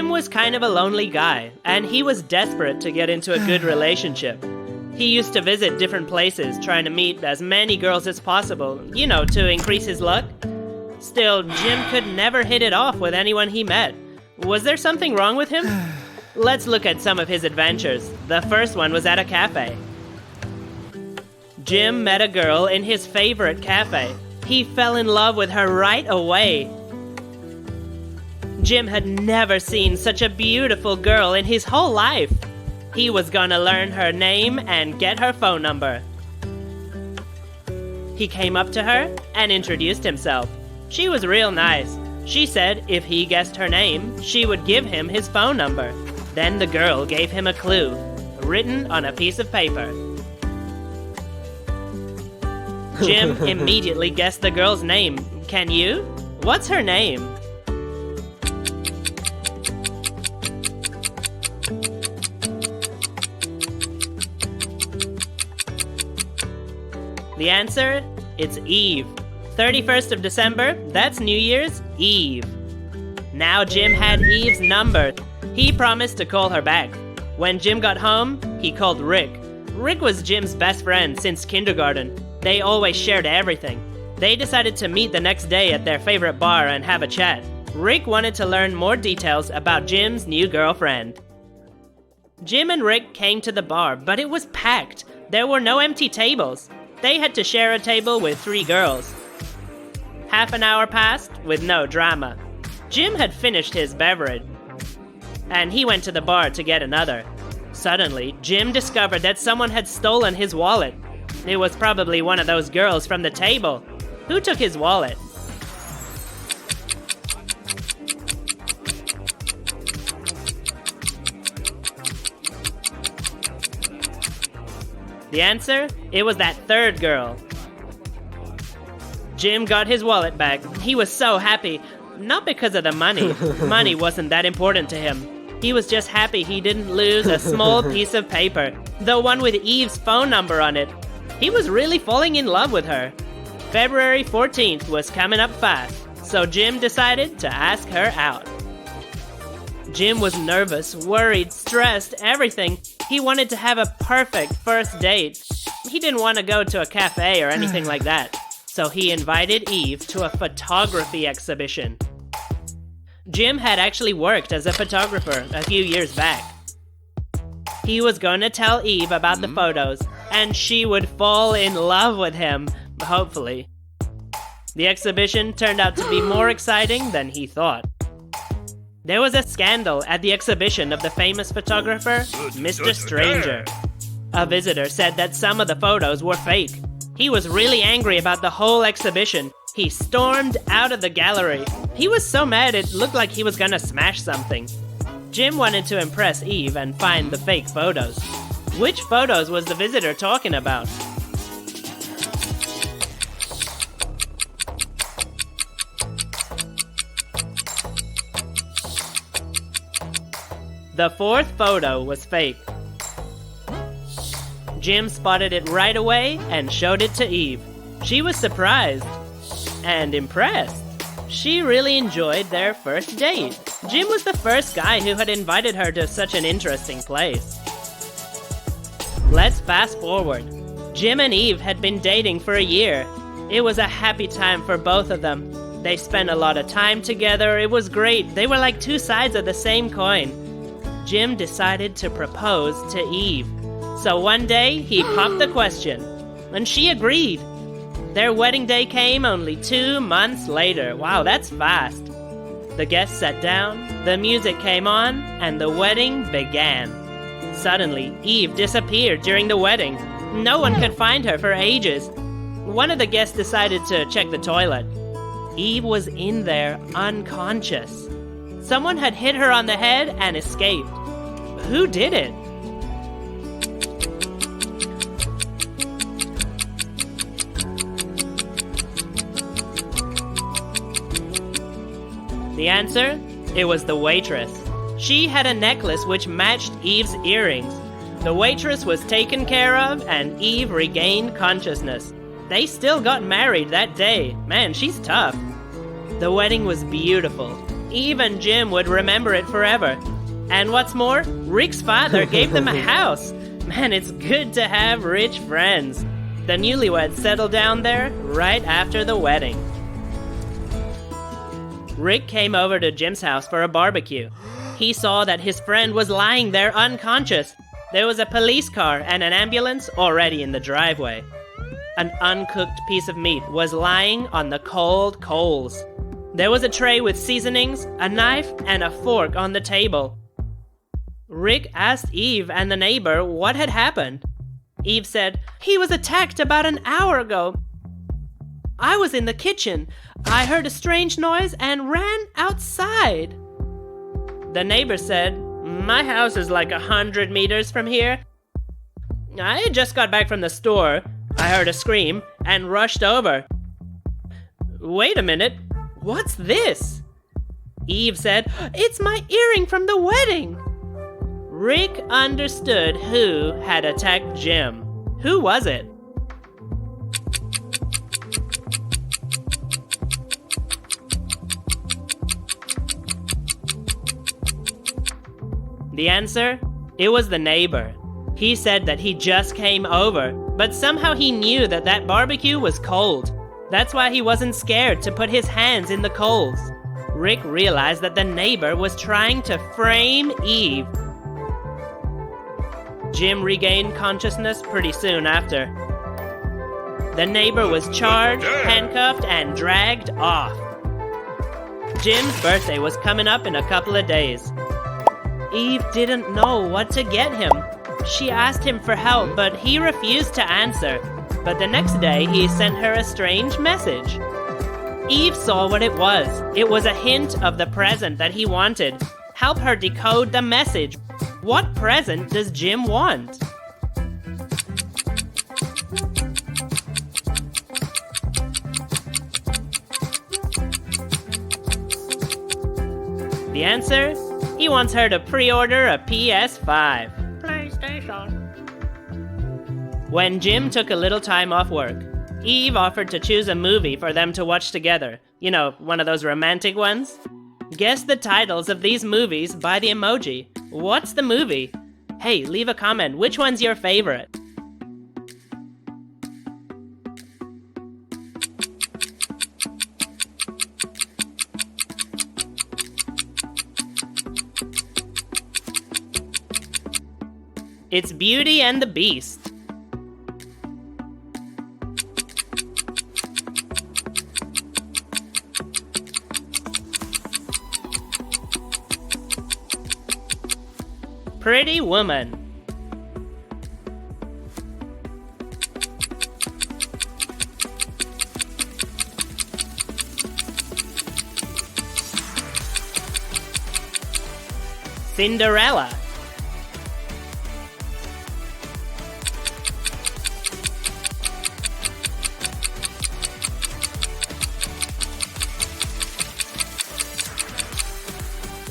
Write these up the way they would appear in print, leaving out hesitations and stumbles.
Jim was kind of a lonely guy, and he was desperate to get into a good relationship. He used to visit different places, trying to meet as many girls as possible, to increase his luck. Still, Jim could never hit it off with anyone he met. Was there something wrong with him? Let's look at some of his adventures. The first one was at a cafe. Jim met a girl in his favorite cafe. He fell in love with her right away. Jim had never seen such a beautiful girl in his whole life. He was gonna learn her name and get her phone number. He came up to her and introduced himself. She was real nice. She said if he guessed her name, she would give him his phone number. Then the girl gave him a clue, written on a piece of paper. Jim immediately guessed the girl's name. Can you? What's her name? The answer? It's Eve. 31st of December, that's New Year's Eve. Now Jim had Eve's number. He promised to call her back. When Jim got home, he called Rick. Rick was Jim's best friend since kindergarten. They always shared everything. They decided to meet the next day at their favorite bar and have a chat. Rick wanted to learn more details about Jim's new girlfriend. Jim and Rick came to the bar, but it was packed. There were no empty tables. They had to share a table with 3 girls. Half an hour passed with no drama. Jim had finished his beverage, and he went to the bar to get another. Suddenly, Jim discovered that someone had stolen his wallet. It was probably one of those girls from the table. Who took his wallet? The answer? It was that third girl. Jim got his wallet back. He was so happy. Not because of the money. Money wasn't that important to him. He was just happy he didn't lose a small piece of paper, the one with Eve's phone number on it. He was really falling in love with her. February 14th was coming up fast, so Jim decided to ask her out. Jim was nervous, worried, stressed, everything. He wanted to have a perfect first date. He didn't want to go to a cafe or anything like that. So he invited Eve to a photography exhibition. Jim had actually worked as a photographer a few years back. He was going to tell Eve about the photos, and she would fall in love with him, hopefully. The exhibition turned out to be more exciting than he thought. There was a scandal at the exhibition of the famous photographer, Mr. Stranger. A visitor said that some of the photos were fake. He was really angry about the whole exhibition. He stormed out of the gallery. He was so mad it looked like he was gonna smash something. Jim wanted to impress Eve and find the fake photos. Which photos was the visitor talking about? The fourth photo was fake. Jim spotted it right away and showed it to Eve. She was surprised and impressed. She really enjoyed their first date. Jim was the first guy who had invited her to such an interesting place. Let's fast forward. Jim and Eve had been dating for a year. It was a happy time for both of them. They spent a lot of time together. It was great. They were like two sides of the same coin. Jim decided to propose to Eve. So one day, he popped the question, and she agreed. Their wedding day came only 2 months later. Wow, that's fast. The guests sat down, the music came on, and the wedding began. Suddenly, Eve disappeared during the wedding. No one could find her for ages. One of the guests decided to check the toilet. Eve was in there, unconscious. Someone had hit her on the head and escaped. Who did it? The answer? It was the waitress. She had a necklace which matched Eve's earrings. The waitress was taken care of, and Eve regained consciousness. They still got married that day. Man, she's tough. The wedding was beautiful. Even Jim would remember it forever. And what's more, Rick's father gave them a house. Man, it's good to have rich friends. The newlyweds settled down there right after the wedding. Rick came over to Jim's house for a barbecue. He saw that his friend was lying there unconscious. There was a police car and an ambulance already in the driveway. An uncooked piece of meat was lying on the cold coals. There was a tray with seasonings, a knife, and a fork on the table. Rick asked Eve and the neighbor what had happened. Eve said, "He was attacked about an hour ago. I was in the kitchen. I heard a strange noise and ran outside." The neighbor said, "My house is like 100 meters from here. I just got back from the store. I heard a scream and rushed over. Wait a minute, what's this?" Eve said, "It's my earring from the wedding." Rick understood who had attacked Jim. Who was it? The answer? It was the neighbor. He said that he just came over, but somehow he knew that that barbecue was cold. That's why he wasn't scared to put his hands in the coals. Rick realized that the neighbor was trying to frame Eve. Jim regained consciousness pretty soon after. The neighbor was charged, handcuffed, and dragged off. Jim's birthday was coming up in a couple of days. Eve didn't know what to get him. She asked him for help, but he refused to answer. But the next day, he sent her a strange message. Eve saw what it was. It was a hint of the present that he wanted. Help her decode the message. What present does Jim want? The answer? He wants her to pre-order a PS5. PlayStation. When Jim took a little time off work, Eve offered to choose a movie for them to watch together. You know, one of those romantic ones. Guess the titles of these movies by the emoji. What's the movie? Hey, leave a comment. Which one's your favorite? It's Beauty and the Beast. Pretty Woman. Cinderella.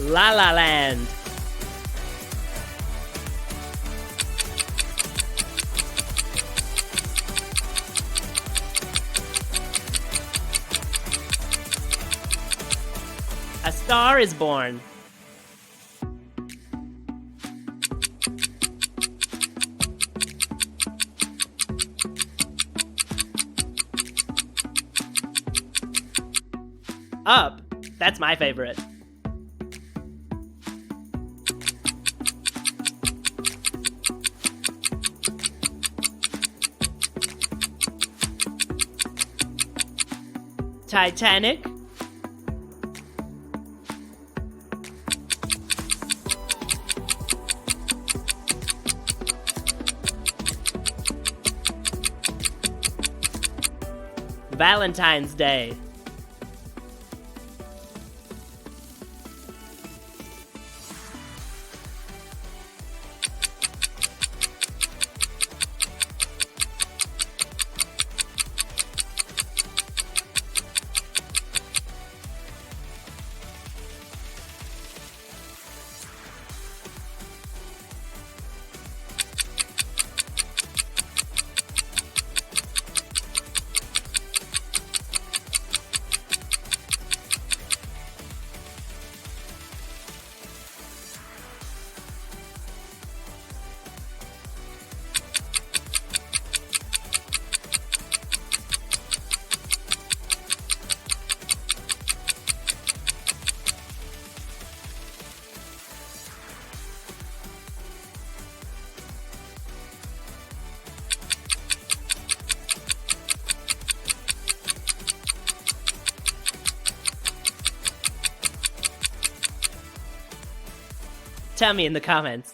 La La Land. A Star is Born. Up. That's my favorite. Titanic. Valentine's Day. Tell me in the comments.